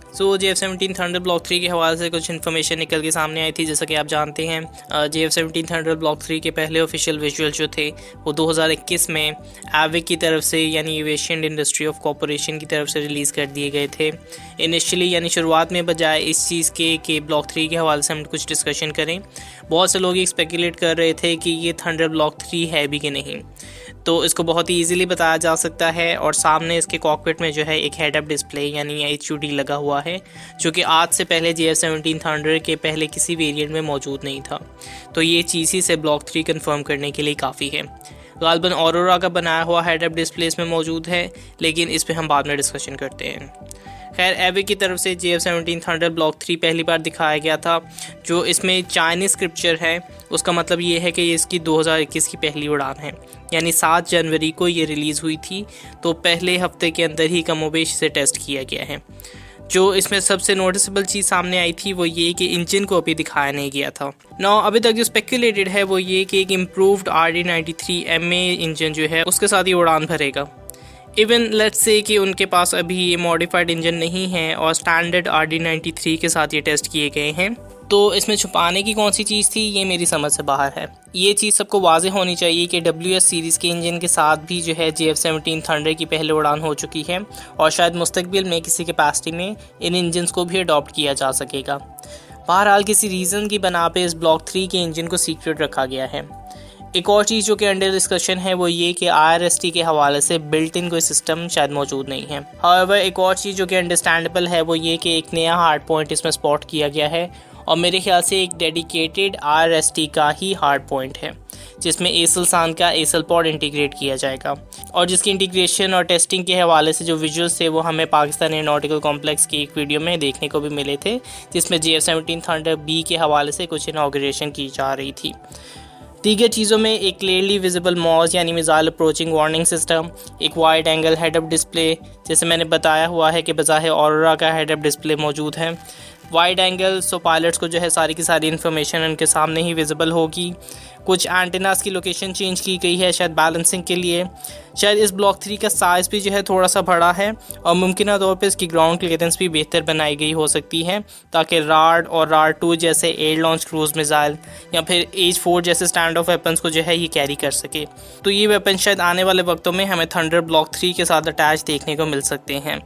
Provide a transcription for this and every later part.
JF-17 thunder block 3 के हवाले से कुछ इन्फॉर्मेशन निकल के सामने आई थी। जैसा कि आप जानते हैं, JF-17 थंडर ब्लॉक 3 के पहले ऑफिशियल विजुअल जो थे वो 2021 में एविक की तरफ से यानी एविएशन इंडस्ट्री ऑफ कॉरपोरेशन की तरफ से रिलीज़ कर दिए गए थे। इनिशियली यानी शुरुआत में बजाय इस चीज़ के ब्लॉक 3 के हवाले से हम कुछ डिस्कशन करें, बहुत से लोग स्पेकुलेट कर रहे थे कि ये थंडर ब्लॉक 3 है भी कि नहीं। तो इसको बहुत ही ईजिली बताया जा सकता है और सामने इसके कॉकपिट में जो है एक हेड अप डिस्प्ले यानी HUD लगा हुआ है, जो कि आज से पहले JF-17 थंडर के पहले किसी वेरिएंट में मौजूद नहीं था। तो ये चीज़ ही से ब्लॉक 3 कंफर्म करने के लिए काफ़ी है। गालबन ऑरोरा का बनाया हुआ हेड अप डिस्प्ले इसमें मौजूद है, लेकिन इस पर हम बाद में डिस्कशन करते हैं। खैर, एविक की तरफ से JF-17 थंडर ब्लॉक 3 पहली बार दिखाया गया था। जो इसमें चाइनीज़ स्क्रिप्चर है उसका मतलब ये है कि ये इसकी 2021 की पहली उड़ान है, यानी 7 जनवरी को ये रिलीज़ हुई थी। तो पहले हफ्ते के अंदर ही कमोबेश इसे टेस्ट किया गया है। जो इसमें सबसे नोटिसेबल चीज़ सामने आई थी वो ये कि इंजन को अभी दिखाया नहीं गया था। अभी तक जो स्पेकुलेटेड है वो ये कि एक इम्प्रूव्ड RD-93 MA इंजन जो है उसके साथ ये उड़ान भरेगा। इवन लेट्स से कि उनके पास अभी ये मॉडिफाइड इंजन नहीं है और स्टैंडर्ड RD-93 के साथ ये टेस्ट किए गए हैं, तो इसमें छुपाने की कौन सी चीज़ थी ये मेरी समझ से बाहर है। ये चीज़ सबको वाज़ेह होनी चाहिए कि WS सीरीज़ के इंजन के साथ भी जो है JF-17 थंडर की पहले उड़ान हो चुकी है और शायद मुस्तकबिल में किसी कैपेसिटी में इन इंजन्स को भी अडॉप्ट किया जा सकेगा। बहरहाल किसी रीज़न की बना पे इस ब्लॉक 3 के इंजन को सीक्रेट रखा गया है। एक और चीज़ जो कि अंडर डिस्कशन है वो ये कि IRST के हवाले से बिल्ट इन कोई सिस्टम शायद मौजूद नहीं है। हाउएवर एक और चीज़ जो कि अंडरस्टैंडेबल है वो ये कि एक नया हार्ड पॉइंट इसमें स्पॉट किया गया है और मेरे ख्याल से एक डेडिकेटेड IRST का ही हार्ड पॉइंट है, जिसमें एसलसान का एसल पॉड इंटीग्रेट किया जाएगा और जिसकी इंटीग्रेशन और टेस्टिंग के हवाले से जो विजुअल्स थे वो हमें पाकिस्तान एरोनॉटिकल कॉम्प्लेक्स की एक वीडियो में देखने को भी मिले थे, जिसमें JF-17 थंडर B के हवाले से कुछ इनॉग्रेशन की जा रही थी। दीगर चीज़ों में एक क्लियरली विजिबल मॉज यानी मिसाइल अप्रोचिंग वार्निंग सिस्टम, एक wide angle head up display, जैसे मैंने बताया हुआ है कि बज़ाहिर ऑरोरा का हेड अप डिस्प्ले मौजूद है। वाइड एंगल सो पायलट्स को जो है सारी की सारी इन्फॉर्मेशन उनके सामने ही विजिबल होगी। कुछ एंटेनास की लोकेशन चेंज की गई है शायद बैलेंसिंग के लिए। शायद इस ब्लॉक 3 का साइज़ भी जो है थोड़ा सा बड़ा है और मुमकिन तौर पे इसकी ग्राउंड क्लियरेंस भी बेहतर बनाई गई हो सकती है, ताकि राड और राड-2 जैसे एयर लॉन्च क्रूज मिसाइल या फिर H-4 जैसे स्टैंड ऑफ वेपन्स को जो है ये कैरी कर सके। तो ये वेपन शायद आने वाले वक्तों में हमें थंडर ब्लॉक 3 के साथ अटैच देखने को मिल सकते हैं।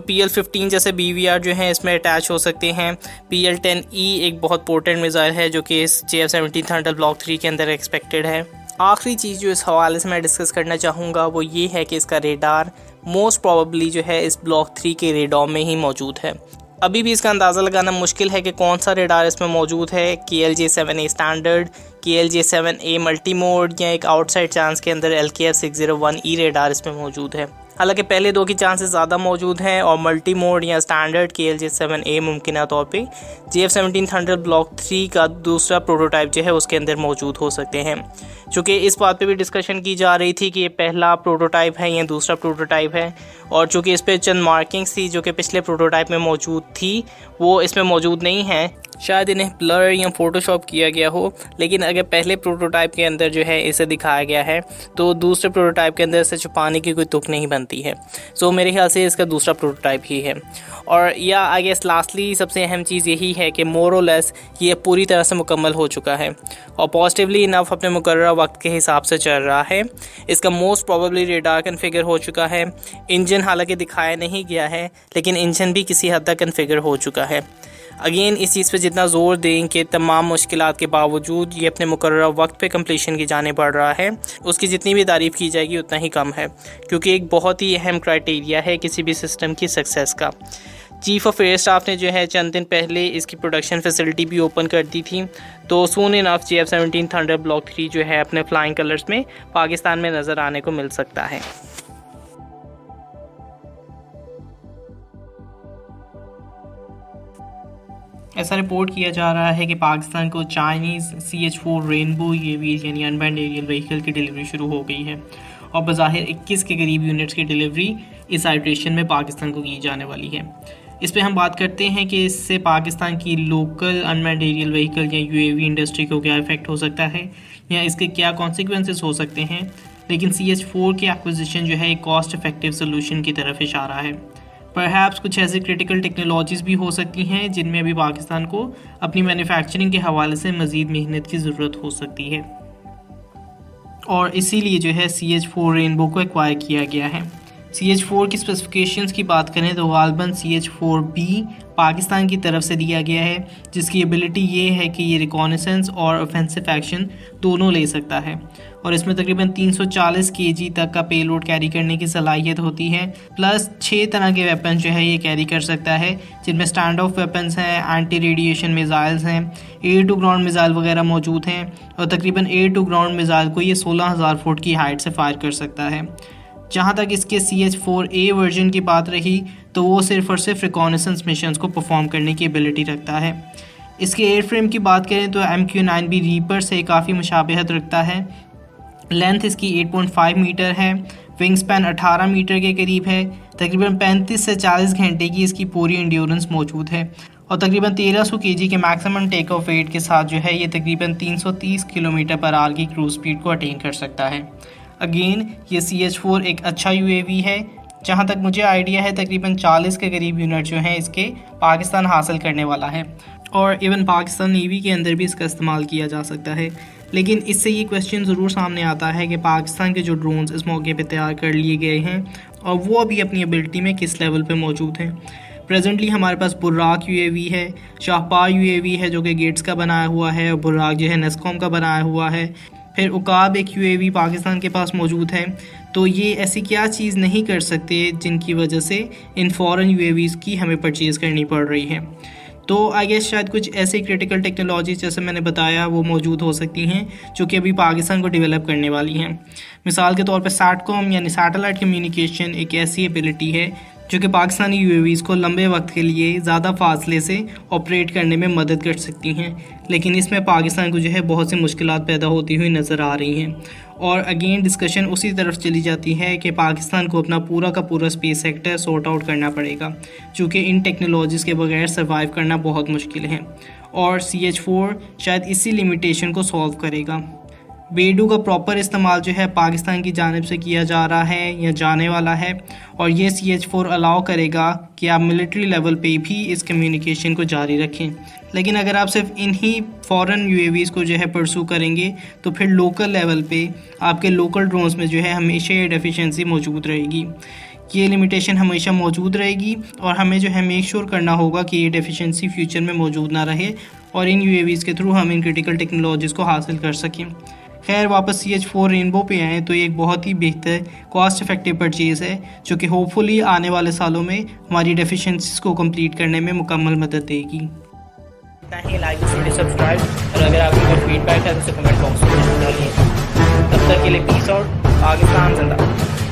PL-15 जैसे BVR जो हैं इसमें अटैच हो सकते हैं। PL-10E एक बहुत पोर्टेंट मिसाइल है जो कि इस JF-17 थंडर ब्लॉक 3 के अंदर एक्सपेक्टेड है। आखिरी चीज़ जो इस हवाले से मैं डिस्कस करना चाहूँगा वो ये है कि इसका रेडार मोस्ट प्रोबेबली जो है इस ब्लॉक 3 के रेडार में ही मौजूद है। अभी भी इसका अंदाज़ा लगाना मुश्किल है कि कौन सा रेडार इसमें मौजूद है, KLJ-7A standard, KLJ-7A multi mode या एक आउटसाइड चांस के अंदर LKF-601E रेडार इसमें मौजूद है। हालांकि पहले दो की चांसेस ज़्यादा मौजूद हैं और मल्टी मोड या स्टैंडर्ड KLJ-7A मुमकिन तौर पे JF-17 थंडर ब्लॉक 3 का दूसरा प्रोटोटाइप जो है उसके अंदर मौजूद हो सकते हैं। चूँकि इस बात पे भी डिस्कशन की जा रही थी कि ये पहला प्रोटोटाइप है या दूसरा प्रोटोटाइप है, और चूँकि इस पर चंद मार्किंग्स थी जो कि पिछले प्रोटोटाइप में मौजूद थी वो इसमें मौजूद नहीं है। शायद इन्हें ब्लर या फोटोशॉप किया गया हो, लेकिन अगर पहले प्रोटोटाइप के अंदर जो है इसे दिखाया गया है तो दूसरे प्रोटोटाइप के अंदर इसे छुपाने की कोई तुक नहीं बनती है। सो मेरे ख्याल से इसका दूसरा प्रोटोटाइप ही है। और या आई गेस लास्टली सबसे अहम चीज़ यही है कि मोर और लेस ये पूरी तरह से मुकम्मल हो चुका है और पॉजिटिवली इनफ अपने मुकर्रर वक्त के हिसाब से चल रहा है। इसका मोस्ट प्रोबेबली रेडार कन्फिगर हो चुका है। इंजन हालांकि दिखाया नहीं गया है, लेकिन इंजन भी किसी हद तक कन्फिगर हो चुका है। अगेन इस चीज़ पे जितना ज़ोर दें कि तमाम मुश्किलात के बावजूद ये अपने मुकर्रर वक्त पे कंप्लीशन की जाने बढ़ रहा है, उसकी जितनी भी तारीफ़ की जाएगी उतना ही कम है, क्योंकि एक बहुत ही अहम क्राइटेरिया है किसी भी सिस्टम की सक्सेस का। चीफ़ ऑफ एयर स्टाफ ने जो है चंद दिन पहले इसकी प्रोडक्शन फैसिलिटी भी ओपन कर दी थी, तो सून इनफ JF-17 थंडर ब्लॉक 3 जो है अपने फ्लाइंग कलर्स में पाकिस्तान में नज़र आने को मिल सकता है। ऐसा रिपोर्ट किया जा रहा है कि पाकिस्तान को चाइनीज़ CH-4 रेनबो UAVs यानी अनमैन्ड एरियल व्हीकल की डिलीवरी शुरू हो गई है और बज़ाहिर 21 के करीब यूनिट्स की डिलीवरी इस आइट्रेशन में पाकिस्तान को की जाने वाली है। इस पे हम बात करते हैं कि इससे पाकिस्तान की लोकल अनमैन्ड एरियल व्हीकल या UAV इंडस्ट्री को क्या इफेक्ट हो सकता है या इसके क्या कॉन्सिक्वेंसेस हो सकते हैं। लेकिन CH-4 की एक्विजिशन जो है एक कॉस्ट इफेक्टिव सोल्यूशन की तरफ इशारा है। परहैप्स कुछ ऐसी क्रिटिकल टेक्नोलॉजीज़ भी हो सकती हैं जिनमें अभी पाकिस्तान को अपनी मैन्युफैक्चरिंग के हवाले से मज़ीद मेहनत की ज़रूरत हो सकती है, और इसीलिए जो है CH4 रेनबो को एक्वायर किया गया है। CH4 की स्पेसिफिकेशंस की बात करें तो गालबन CH4B पाकिस्तान की तरफ से दिया गया है, जिसकी एबिलिटी ये है कि ये रिकॉनेसेंस और ऑफेंसिव एक्शन दोनों ले सकता है, और इसमें तकरीबन 340 kg तक का पेलोड कैरी करने की सलाहियत होती है। प्लस 6 तरह के वेपन जो है ये कैरी कर सकता है, जिनमें स्टैंड ऑफ वेपन्स हैं, एंटी रेडिएशन मिज़ाइल्स हैं, एयर टू ग्राउंड मिज़ाइल वगैरह मौजूद हैं, और तकरीबन एयर टू ग्राउंड मिज़ाइल को ये 16,000 फुट की हाइट से फायर कर सकता है। जहाँ तक इसके CH4A वर्जन की बात रही तो वो सिर्फ और सिर्फ रिकॉनेसेंस मिशंस को परफॉर्म करने की एबिलिटी रखता है। इसके एयर फ्रेम की बात करें तो MQ-9B रीपर से काफ़ी मुशाबहत रखता है। लेंथ इसकी 8.5 मीटर है, विंग स्पैन 18 मीटर के करीब है, तकरीबन 35 से 40 घंटे की इसकी पूरी इंड्योरेंस मौजूद है, और तकरीबन 1300 kg के मैक्सिमम टेक ऑफ वेट के साथ जो है ये तकरीबन 330 किलोमीटर पर आवर की क्रूज स्पीड को अटेन कर सकता है। अगेन ये CH4 एक अच्छा UAV है। जहाँ तक मुझे आइडिया है तकरीबन 40 के करीब यूनिट जो हैं इसके पाकिस्तान हासिल करने वाला है, और इवन पाकिस्तान नेवी के अंदर भी इसका इस्तेमाल किया जा सकता है। लेकिन इससे ये क्वेश्चन ज़रूर सामने आता है कि पाकिस्तान के जो ड्रोन्स इस मौके पे तैयार कर लिए गए हैं और वो अभी अपनी एबिलिटी में किस लेवल पे मौजूद हैं। प्रेजेंटली हमारे पास बुर्राक UAV है, शाहपार UAV है जो कि गेट्स का बनाया हुआ है, और बुर्राक जो है नेस्कॉम का बनाया हुआ है। फिर उकाब एक UAV पाकिस्तान के पास मौजूद है। तो ये ऐसी क्या चीज़ नहीं कर सकते जिनकी वजह से इन फॉरेन UAVs की हमें परचेज़ करनी पड़ रही है। तो आई गेस शायद कुछ ऐसी क्रिटिकल टेक्नोलॉजीज जैसे मैंने बताया वो मौजूद हो सकती हैं जो कि अभी पाकिस्तान को डेवलप करने वाली हैं। मिसाल के तौर पर सैटकॉम यानी सैटेलाइट कम्युनिकेशन एक ऐसी एबिलिटी है जो कि पाकिस्तानी UAVs को लंबे वक्त के लिए ज़्यादा फासले से ऑपरेट करने में मदद कर सकती हैं, लेकिन इसमें पाकिस्तान को जो है बहुत सी मुश्किलात पैदा होती हुई नज़र आ रही हैं। और अगेन डिस्कशन उसी तरफ चली जाती है कि पाकिस्तान को अपना पूरा का पूरा स्पेस सेक्टर सॉर्ट आउट करना पड़ेगा, चूँकि इन टेक्नोलॉजीज़ के बगैर सर्वाइव करना बहुत मुश्किल है, और CH4 शायद इसी लिमिटेशन को सॉल्व करेगा। बेडू का प्रॉपर इस्तेमाल जो है पाकिस्तान की जानिब से किया जा रहा है या जाने वाला है, और ये CH4 अलाउ करेगा कि आप मिलिट्री लेवल पे भी इस कम्युनिकेशन को जारी रखें। लेकिन अगर आप सिर्फ इन्हीं फॉरेन UAVs को जो है परसू करेंगे तो फिर लोकल लेवल पे आपके लोकल ड्रोन्स में जो है हमेशा ये डेफिशिएंसी मौजूद रहेगी। ये लिमिटेशन हमेशा मौजूद रहेगी, और हमें जो है मेक श्योर करना होगा कि ये डेफिशिएंसी फ्यूचर में मौजूद ना रहे और इन UAVs के थ्रू हम इन क्रिटिकल टेक्नोलॉजीज़ को हासिल कर सकें। खैर वापस CH4 रेनबो पे आएँ तो ये एक बहुत ही बेहतर कॉस्ट इफेक्टिव परचेज़ है जो कि होपफुली आने वाले सालों में हमारी डेफिशिएंसीज को कंप्लीट करने में मुकम्मल मदद देगी। लाइक वीडियो सब्सक्राइब, और अगर आपकी कोई फीडबैक है तो उसे कमेंट बॉक्स में डालिए। तब तक के लिए पीस आउट, पाकिस्तान जिंदाबाद।